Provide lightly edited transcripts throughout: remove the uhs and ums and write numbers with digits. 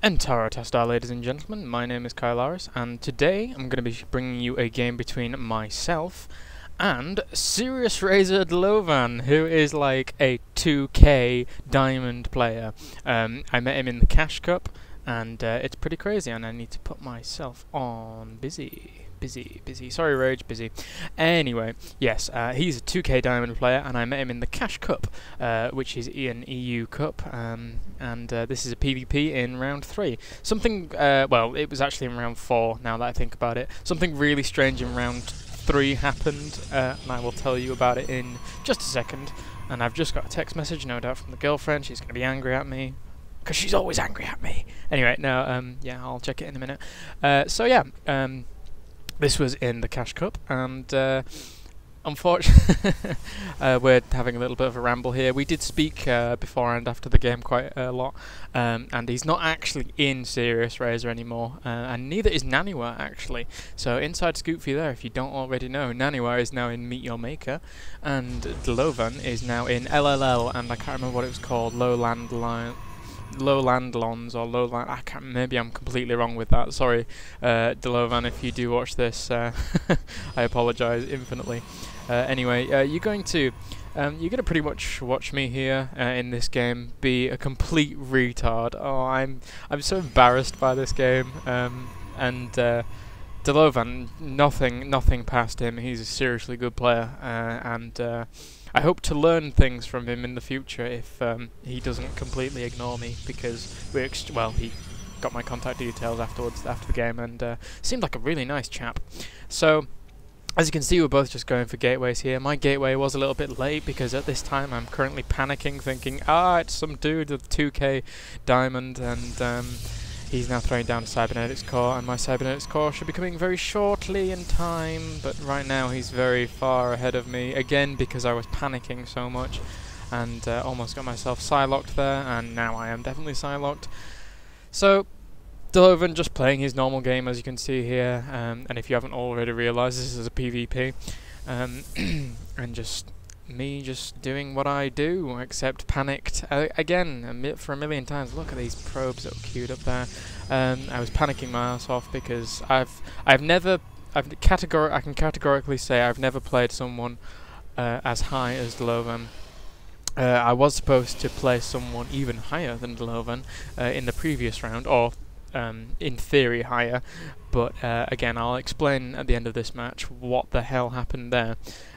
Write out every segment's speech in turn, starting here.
Entaro Testar, ladies and gentlemen, my name is Kaelaris, and today I'm going to be bringing you a game between myself and srsRZRdlovan, who is like a 2K diamond player. I met him in the Cash Cup, and it's pretty crazy, and I need to put myself on busy. Sorry, Rage, busy. Anyway, yes, he's a 2K diamond player, and I met him in the Cash Cup, which is an EU Cup, and this is a PvP in round 3. Something, well, it was actually in round 4, now that I think about it. Something really strange in round 3 happened, and I will tell you about it in just a second. And I've just got a text message, no doubt, from the girlfriend. She's going to be angry at me, because she's always angry at me. Anyway, no, yeah, I'll check it in a minute. So yeah, this was in the Cash Cup, and unfortunately, we're having a little bit of a ramble here. We did speak before and after the game quite a lot, and he's not actually in srsRZR anymore, and neither is Naniwa actually. So inside scoop for you there, if you don't already know, Naniwa is now in Meet Your Maker, and Dlovan is now in LLL, and I can't remember what it was called, Lowland Lons or Lowland. I can't. Maybe I'm completely wrong with that. Sorry, Dlovan, if you do watch this, I apologise infinitely. Anyway, you're going to pretty much watch me here in this game be a complete retard. Oh, I'm so embarrassed by this game. And Dlovan, nothing past him. He's a seriously good player, and I hope to learn things from him in the future if he doesn't completely ignore me, because well, he got my contact details afterwards, after the game, and seemed like a really nice chap. So, as you can see, we're both just going for gateways here. My gateway was a little bit late because at this time I'm currently panicking, thinking, it's some dude with 2K diamond, and he's now throwing down a cybernetics core, and my cybernetics core should be coming very shortly in time, but right now he's very far ahead of me, again because I was panicking so much, and almost got myself psylocked there, and now I am definitely psylocked. So, Dlovan just playing his normal game, as you can see here, and if you haven't already realised, this is a PvP, and just me just doing what I do, except panicked again for a million times. Look at these probes that were queued up there. I was panicking my ass off because I can categorically say I've never played someone as high as Dlovan. I was supposed to play someone even higher than Dlovan in the previous round, or in theory higher, but again, I'll explain at the end of this match what the hell happened there.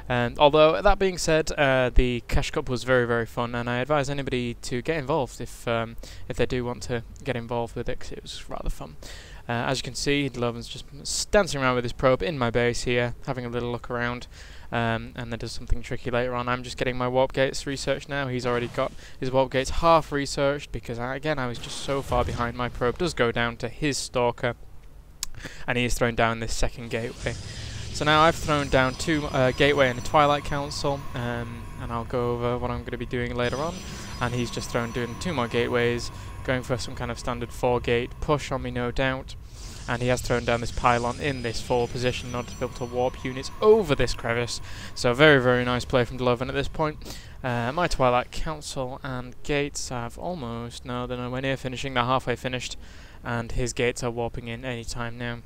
Although, that being said, the Cash Cup was very fun, and I advise anybody to get involved if they do want to get involved with it, because it was rather fun. As you can see, Dlovan's just dancing around with his probe in my base here, having a little look around, and then does something tricky later on. I'm just getting my warp gates researched now. He's already got his warp gates half researched, because I was just so far behind. My probe does go down to his stalker, and he is throwing down this second gateway. So now I've thrown down 2 gateway and a Twilight Council, and I'll go over what I'm going to be doing later on. And he's just doing 2 more gateways, going for some kind of standard 4-gate push on me, no doubt. And he has thrown down this pylon in this 4 position in order to be able to warp units over this crevice. So very nice play from Dlovan at this point. My Twilight Council and gates have almost, no, they're nowhere near finishing, they're halfway finished, and his gates are warping in any time now.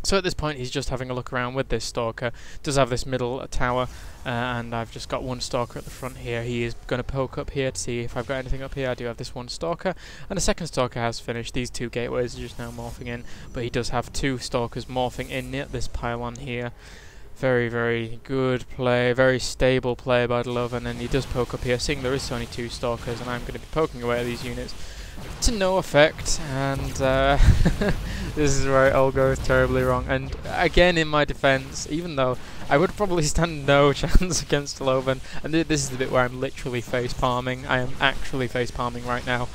So at this point he's just having a look around with this stalker. Does have this middle tower, and I've just got 1 stalker at the front here. He is going to poke up here to see if I've got anything up here. I do have this 1 stalker, and the second stalker has finished. These 2 gateways are just now morphing in, but he does have 2 stalkers morphing in near this pylon here. Very good play, very stable play by Dlovan, and he does poke up here, seeing there is only 2 stalkers, and I'm going to be poking away at these units to no effect, and this is where it all goes terribly wrong. And again, in my defense, even though I would probably stand no chance against Dlovan, and this is the bit where I'm literally face palming. I am actually face palming right now,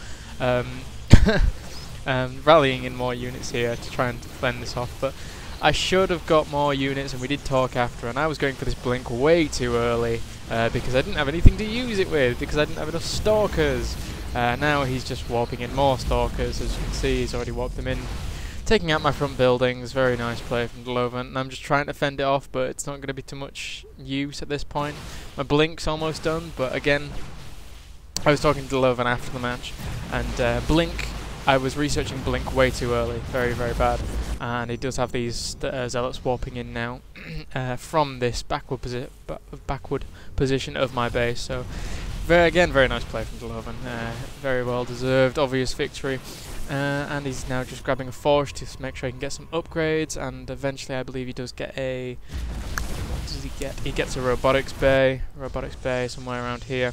rallying in more units here to try and fend this off, but I should have got more units, and we did talk after, and I was going for this blink way too early because I didn't have anything to use it with, because I didn't have enough stalkers. Now he's just warping in more stalkers. As you can see, he's already warped them in, taking out my front buildings. Very nice play from Dlovan, and I'm just trying to fend it off, but it's not going to be too much use at this point. My blink's almost done, but again, I was talking to Dlovan after the match, and blink I was researching Blink way too early, very, very bad, and he does have these zealots warping in now from this backward position of my base. So, again, very nice play from Dlovan. Very well deserved, obvious victory. And he's now just grabbing a forge to make sure he can get some upgrades, and eventually I believe he does get a... What does he get? He gets a robotics bay somewhere around here.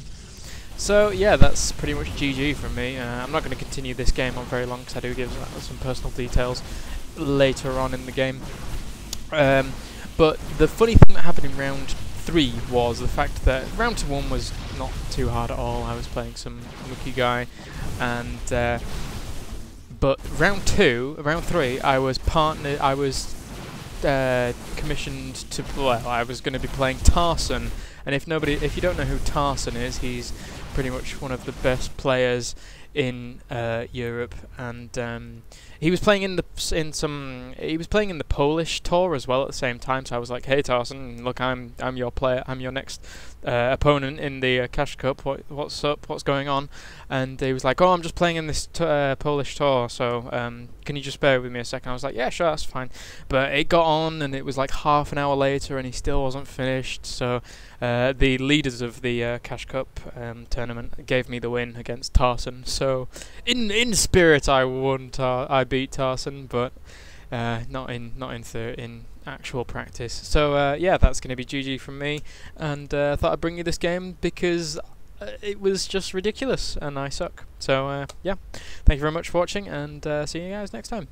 So yeah, that's pretty much GG from me. I'm not going to continue this game on very long because I do give some personal details later on in the game. But the funny thing that happened in round 3 was the fact that round 1 was not too hard at all. I was playing some lucky guy, and but round 3, I was commissioned to. Well, I was going to be playing Tarson, and if you don't know who Tarson is, he's pretty much one of the best players in Europe, and he was playing in the Polish tour as well at the same time. So I was like, "Hey Tarson, look, I'm your player. I'm your next opponent in the Cash Cup. What's up? What's going on?" And he was like, "Oh, I'm just playing in this Polish tour. So can you just bear with me a second?" I was like, "Yeah, sure, that's fine." But it got on, and it was like half an hour later, and he still wasn't finished. So the leaders of the Cash Cup tournament gave me the win against Tarson. So in spirit, I won. I beat Tarson, but not in actual practice. So yeah, that's going to be GG from me, and thought I'd bring you this game because it was just ridiculous and I suck. So yeah, thank you very much for watching, and see you guys next time.